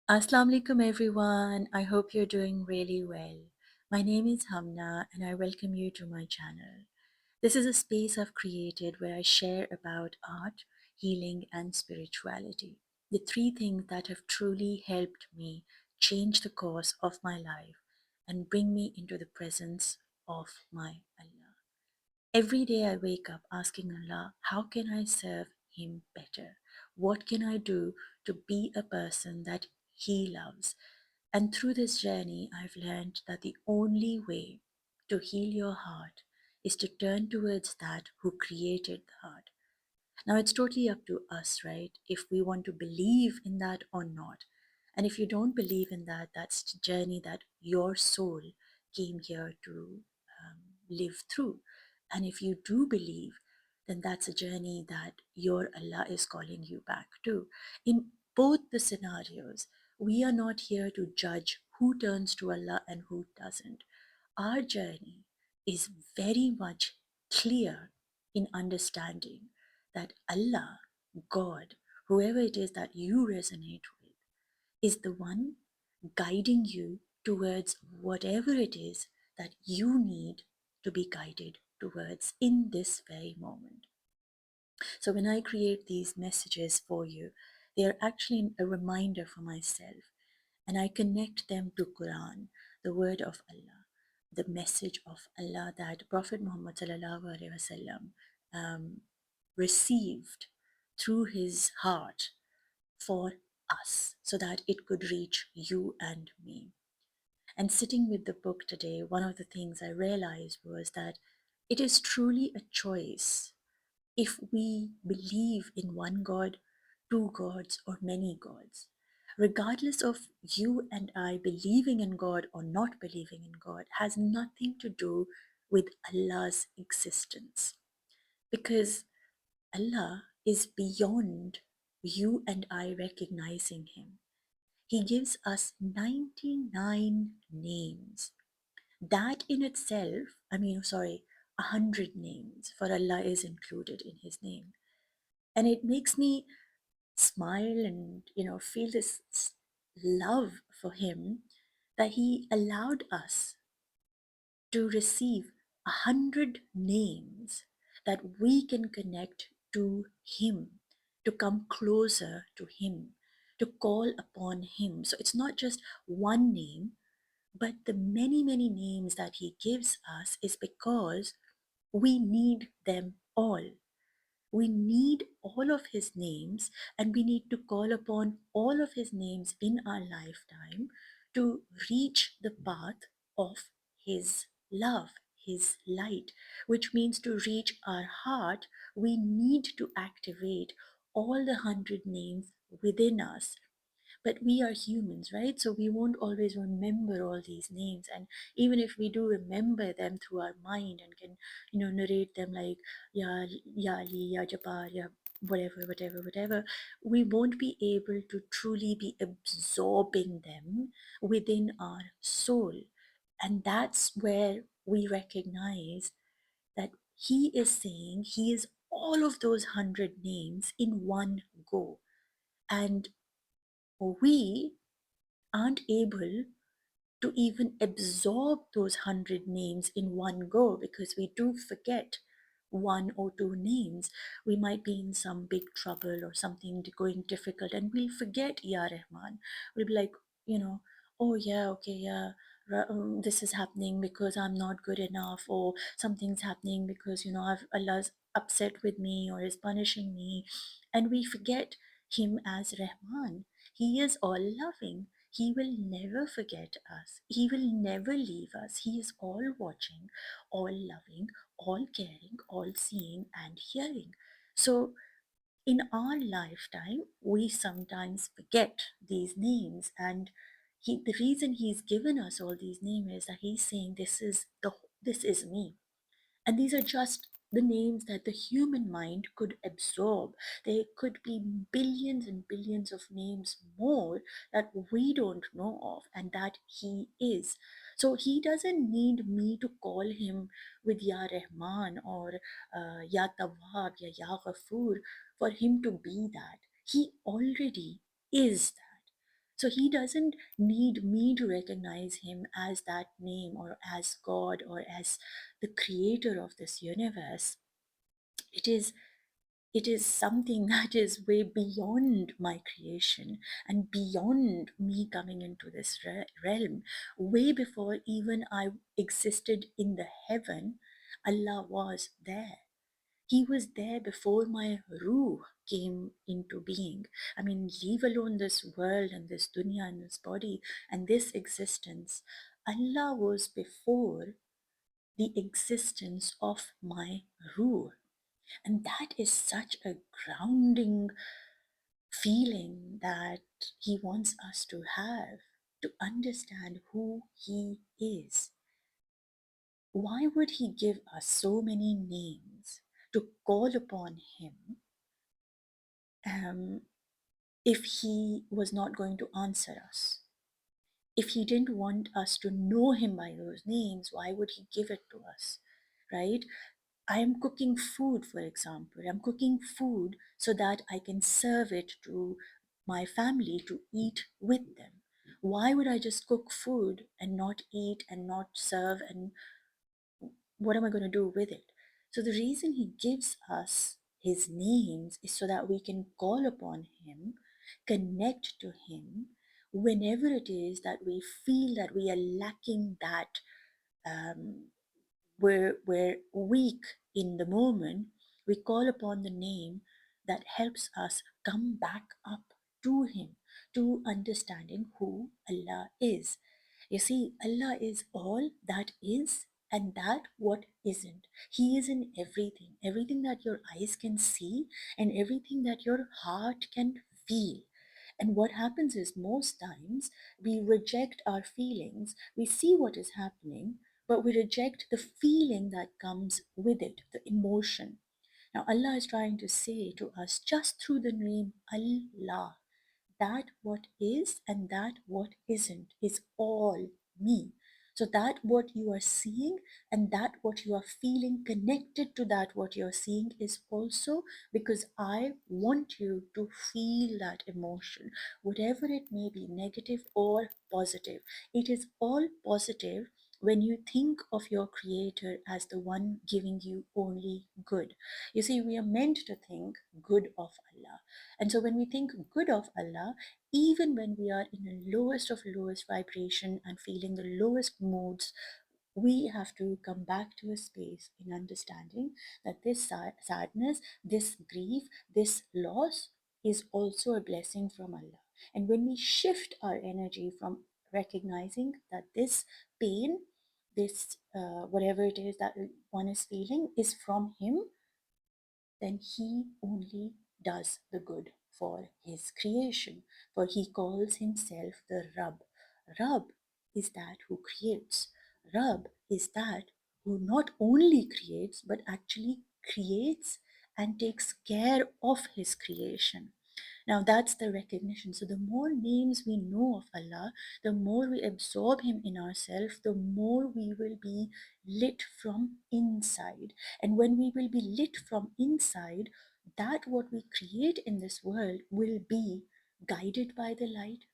Assalamu alaikum everyone. I hope you're doing really well. My name is Humna and I welcome you to my channel. This is a space I've created where I share about art, healing and spirituality. The three things that have truly helped me change the course of my life and bring me into the presence of my Allah. Every day I wake up asking Allah, how can I serve Him better? What can I do to be a person that He loves? And through this journey, I've learned that the only way to heal your heart is to turn towards that who created the heart. Now it's totally up to us, right? If we want to believe in that or not. And if you don't believe in that, that's the journey that your soul came here to live through. And if you do believe, then that's a journey that your Allah is calling you back to. In both the scenarios, we are not here to judge who turns to Allah and who doesn't. Our journey is very much clear in understanding that Allah, God, whoever it is that you resonate with, is the one guiding you towards whatever it is that you need to be guided towards in this very moment. So when I create these messages for you, they are actually a reminder for myself, and I connect them to Quran, the word of Allah, the message of Allah that Prophet Muhammad sallallahu alaihi wasallam received through his heart for us so that it could reach you and me. And sitting with the book today, one of the things I realized was that it is truly a choice if we believe in one God, two gods, or many gods. Regardless of you and I believing in God or not believing in God, has nothing to do with Allah's existence. Because Allah is beyond you and I recognizing Him. He gives us 99 names. That in itself, 100 names, for Allah is included in His name. And it makes me smile and, feel this love for Him that He allowed us to receive 100 names that we can connect to Him, to come closer to Him, to call upon Him. So it's not just one name, but the many, many names that He gives us is because we need them all. We need all of His names, and we need to call upon all of His names in our lifetime to reach the path of His love, His light, which means to reach our heart, we need to activate all the 100 names within us. But we are humans, right? So we won't always remember all these names. And even if we do remember them through our mind and can, narrate them like Ya, Ya Ali, Ya Jabbar, Ya whatever, we won't be able to truly be absorbing them within our soul. And that's where we recognize that He is saying He is all of those 100 names in one go. And we aren't able to even absorb those 100 names in one go because we do forget one or two names. We might be in some big trouble or something going difficult and we'll forget Ya Rahman. We'll be like, you know, oh yeah, okay, yeah. This is happening because I'm not good enough, or something's happening because Allah's upset with me or is punishing me, and we forget Him as Rahman. He is all loving. He will never forget us. He will never leave us. He is all watching, all loving, all caring, all seeing and hearing. So, in our lifetime, we sometimes forget these names, and the reason He's given us all these names is that He's saying, this is me. And these are just the names that the human mind could absorb. There could be billions and billions of names more that we don't know of, and that He is. So He doesn't need me to call Him with Ya Rahman or Ya Tawwab, Ya Ghafoor for Him to be that. He already is that. So he doesn't need me to recognize him as that name or as God or as the creator of this universe. It is it is something that is way beyond my creation and beyond me coming into this realm. Way before even I existed in the heaven, Allah was there. He was there before my ruh came into being. I mean, leave alone this world and this dunya and this body and this existence. Allah was before the existence of my ruh. And that is such a grounding feeling that he wants us to have, to understand who he is. Why would he give us so many names to call upon him if he was not going to answer us? If he didn't want us to know him by those names, why would he give it to us? Right? I am cooking food, for example. I'm cooking food so that I can serve it to my family to eat with them. Why would I just cook food and not eat and not serve? And what am I going to do with it? So, the reason he gives us his names is so that we can call upon him, connect to him whenever it is that we feel that we are lacking that um, we're weak in the moment, we call upon the name that helps us come back up to Him, to understanding who Allah is. You see, Allah is all that is and that what isn't. He is in everything, everything that your eyes can see and everything that your heart can feel. And what happens is most times we reject our feelings, we see what is happening, but we reject the feeling that comes with it, the emotion. Now, Allah is trying to say to us just through the name Allah that what is and that what isn't is all me. So that what you are seeing and that what you are feeling connected to that what you're seeing is also because I want you to feel that emotion, whatever it may be, negative or positive. It is all positive when you think of your creator as the one giving you only good. You see, we are meant to think good of Allah. And so when we think good of Allah, even when we are in the lowest of lowest vibration and feeling the lowest moods, we have to come back to a space in understanding that this sadness, this grief, this loss is also a blessing from Allah. And when we shift our energy from recognizing that this pain, this whatever it is that one is feeling is from Him, then he only does the good for his creation, for he calls himself the Rab. Rab is that who creates. Rab is that who not only creates but actually creates and takes care of his creation. Now that's the recognition. So the more names we know of Allah, the more we absorb Him in ourselves, the more we will be lit from inside. And when we will be lit from inside, that what we create in this world will be guided by the light,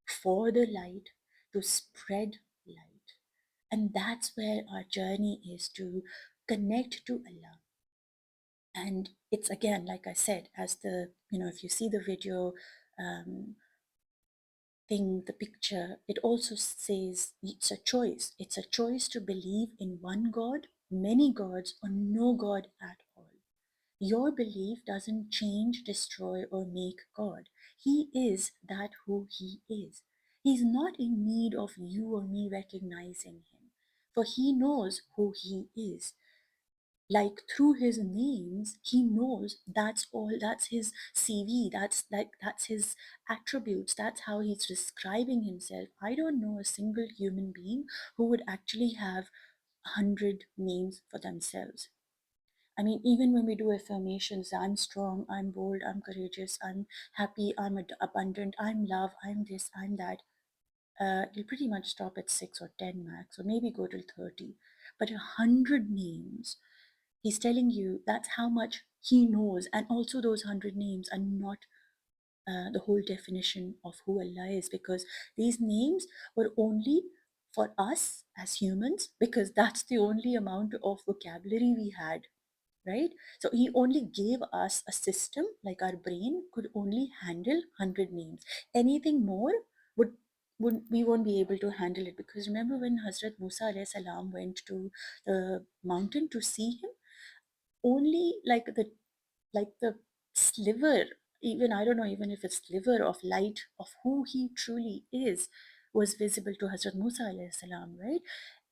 for the light, to spread light. And that's where our journey is, to connect to Allah. And it's again, like I said, as the, if you see the video, um, thing, the picture, it also says it's a choice. It's a choice to believe in one God, many gods, or no God at all. Your belief doesn't change, destroy, or make God. He is that who He is. He's not in need of you or me recognizing Him, for He knows who He is. Like through his names, he knows that's all, that's his CV, that's his attributes, that's how he's describing himself. I don't know a single human being who would actually have 100 names for themselves. I mean, even when we do affirmations, I'm strong, I'm bold, I'm courageous, I'm happy, I'm abundant, I'm love, I'm this, I'm that, you'll pretty much stop at 6 or 10 max, or maybe go till 30. But 100 names, he's telling you that's how much he knows. And also those 100 names are not the whole definition of who Allah is, because these names were only for us as humans, because that's the only amount of vocabulary we had, right? So he only gave us a system, like our brain could only handle 100 names. Anything more would we won't be able to handle it, because remember when Hazrat Musa alayhi salam went to the mountain to see him, only like the sliver, even I don't know even if it's sliver of light of who he truly is, was visible to Hazrat Musa alayhi salam, right?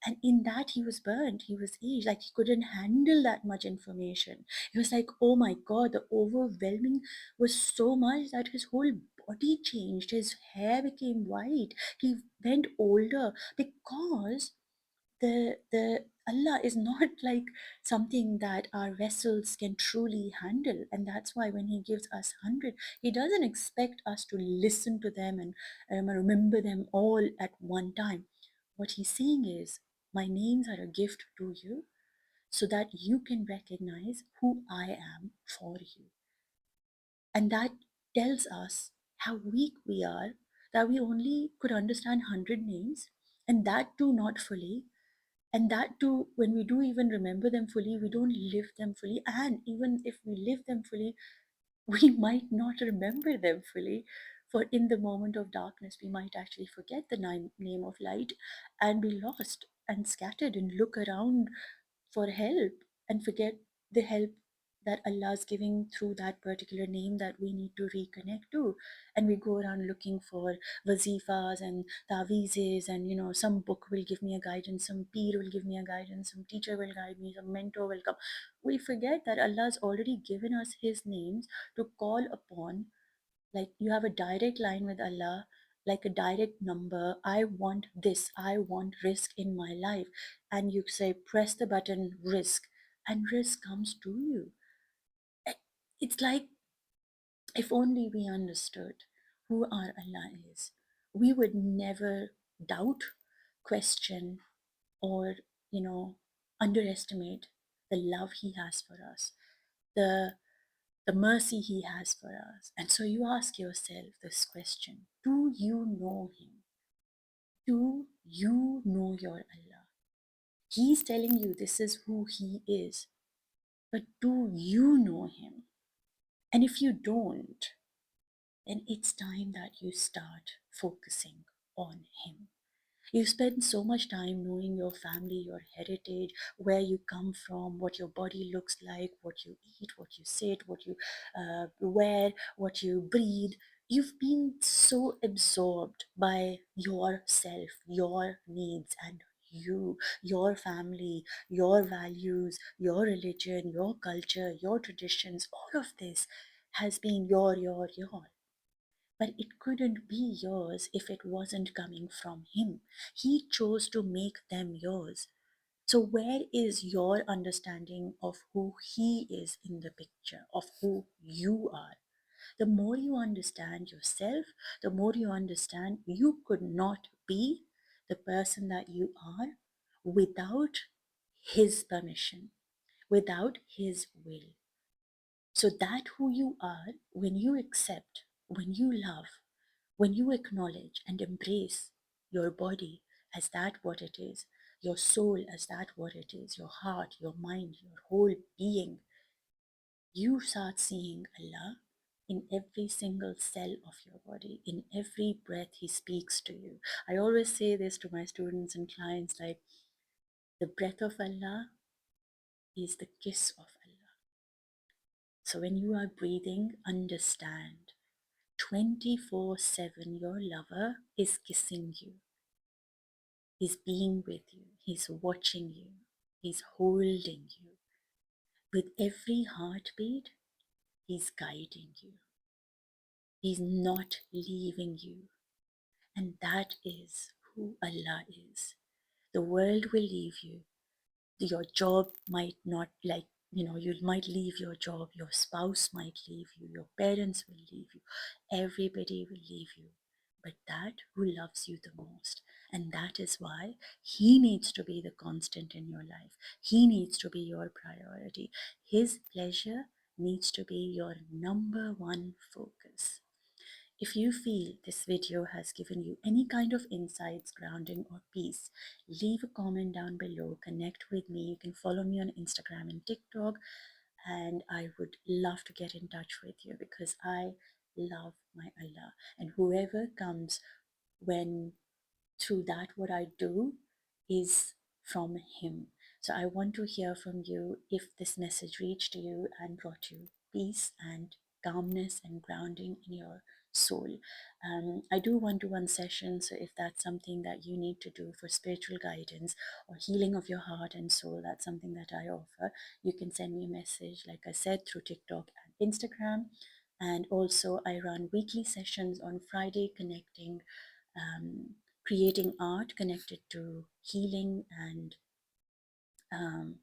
And in that he was burnt, he was aged, like he couldn't handle that much information. He was like, oh my god, the overwhelming was so much that his whole body changed, his hair became white, he went older, because the Allah is not like something that our vessels can truly handle. And that's why when he gives us 100, he doesn't expect us to listen to them and remember them all at one time. What he's saying is, my names are a gift to you so that you can recognize who I am for you. And that tells us how weak we are, that we only could understand 100 names, and that too not fully. And that too, when we do even remember them fully, we don't live them fully. And even if we live them fully, we might not remember them fully. For in the moment of darkness, we might actually forget the name of light and be lost and scattered and look around for help and forget the help that Allah is giving through that particular name that we need to reconnect to. And we go around looking for wazifas and tawizes, and some book will give me a guidance, some peer will give me a guidance, some teacher will guide me, some mentor will come. We forget that Allah has already given us His names to call upon. Like you have a direct line with Allah, like a direct number. I want this, I want risk in my life. And you say, press the button, risk, and risk comes to you. It's like, if only we understood who our Allah is, we would never doubt, question, or, underestimate the love He has for us, the the mercy He has for us. And so you ask yourself this question: do you know Him? Do you know your Allah? He's telling you this is who He is, but do you know Him? And if you don't, then it's time that you start focusing on Him. You spend so much time knowing your family, your heritage, where you come from, what your body looks like, what you eat, what you sit, what you wear, what you breathe. You've been so absorbed by yourself, your needs, and your family, your values, your religion, your culture, your traditions. All of this has been your. But it couldn't be yours if it wasn't coming from Him. He chose to make them yours. So, where is your understanding of who He is in the picture, of who you are? The more you understand yourself, the more you understand you could not be the person that you are without His permission, without His will. So, that who you are, when you accept, when you love, when you acknowledge and embrace your body as that what it is, your soul as that what it is, your heart, your mind, your whole being, you start seeing Allah in every single cell of your body, in every breath He speaks to you. I always say this to my students and clients, like, the breath of Allah is the kiss of Allah. So when you are breathing, understand 24/7 your lover is kissing you. He's being with you. He's watching you. He's holding you. With every heartbeat, He's guiding you. He's not leaving you. And that is who Allah is. The world will leave you. Your job might not, like, you might leave your job. Your spouse might leave you. Your parents will leave you. Everybody will leave you. But that who loves you the most. And that is why He needs to be the constant in your life. He needs to be your priority. His pleasure needs to be your number one focus. If you feel this video has given you any kind of insights, grounding, or peace, leave a comment down below. Connect with me. You can follow me on Instagram and TikTok, and I would love to get in touch with you because I love my Allah. And whoever comes when through that, what I do is from Him. So I want to hear from you if this message reached you and brought you peace and calmness and grounding in your soul. I do one-to-one sessions, so if that's something that you need to do for spiritual guidance or healing of your heart and soul, that's something that I offer. You can send me a message, like I said, through TikTok and Instagram. And also, I run weekly sessions on Friday, connecting creating art connected to healing and um,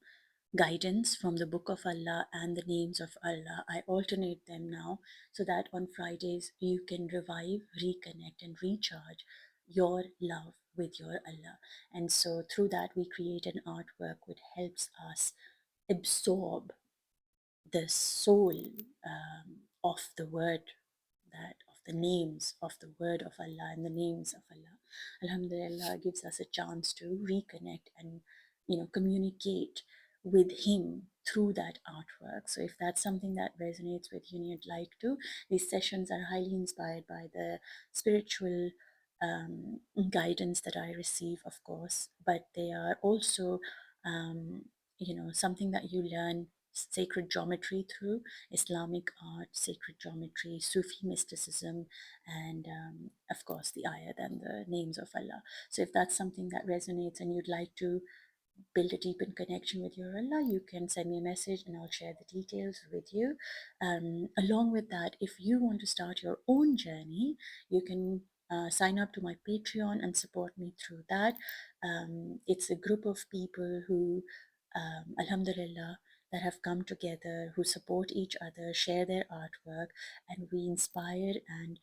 guidance from the Book of Allah and the names of Allah. I alternate them now so that on Fridays you can revive, reconnect, and recharge your love with your Allah. And so through that, we create an artwork which helps us absorb the soul of the word, that of the names of the word of Allah and the names of Allah. Alhamdulillah gives us a chance to reconnect and communicate with Him through that artwork. So if that's something that resonates with you and you'd like to, these sessions are highly inspired by the spiritual guidance that I receive, of course, but they are also something that you learn sacred geometry through Islamic art, sacred geometry, Sufi mysticism, and of course the ayat and the names of Allah. So if that's something that resonates and you'd like to build a deepened connection with your Allah, you can send me a message and I'll share the details with you. Along with that, if you want to start your own journey, you can sign up to my Patreon and support me through that. It's a group of people who, Alhamdulillah, that have come together, who support each other, share their artwork, and we inspire and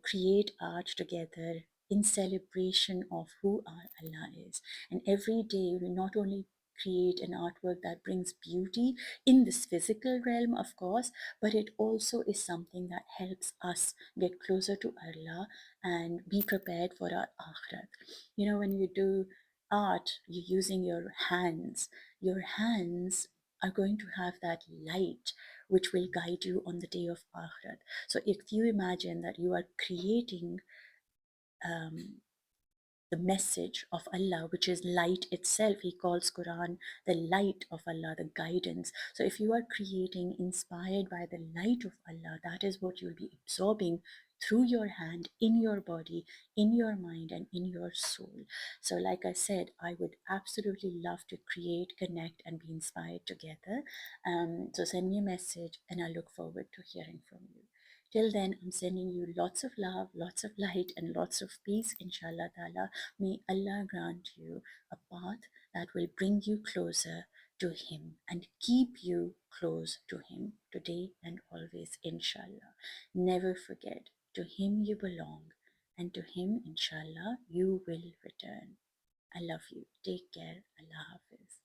create art together in celebration of who our Allah is. And every day we not only create an artwork that brings beauty in this physical realm, of course, but it also is something that helps us get closer to Allah and be prepared for our akhirat. When you do art, you're using your hands are going to have that light which will guide you on the day of akhirat. So if you imagine that you are creating um, the message of Allah, which is light itself. He calls Quran the light of Allah, the guidance. So if you are creating inspired by the light of Allah, that is what you'll be absorbing through your hand, in your body, in your mind, and in your soul. So like I said, I would absolutely love to create, connect, and be inspired together. So send me a message and I look forward to hearing from you. Till then, I'm sending you lots of love, lots of light, and lots of peace, inshallah ta'ala. May Allah grant you a path that will bring you closer to Him and keep you close to Him today and always, inshallah. Never forget, to Him you belong, and to Him, inshallah, you will return. I love you. Take care. Allah Hafiz.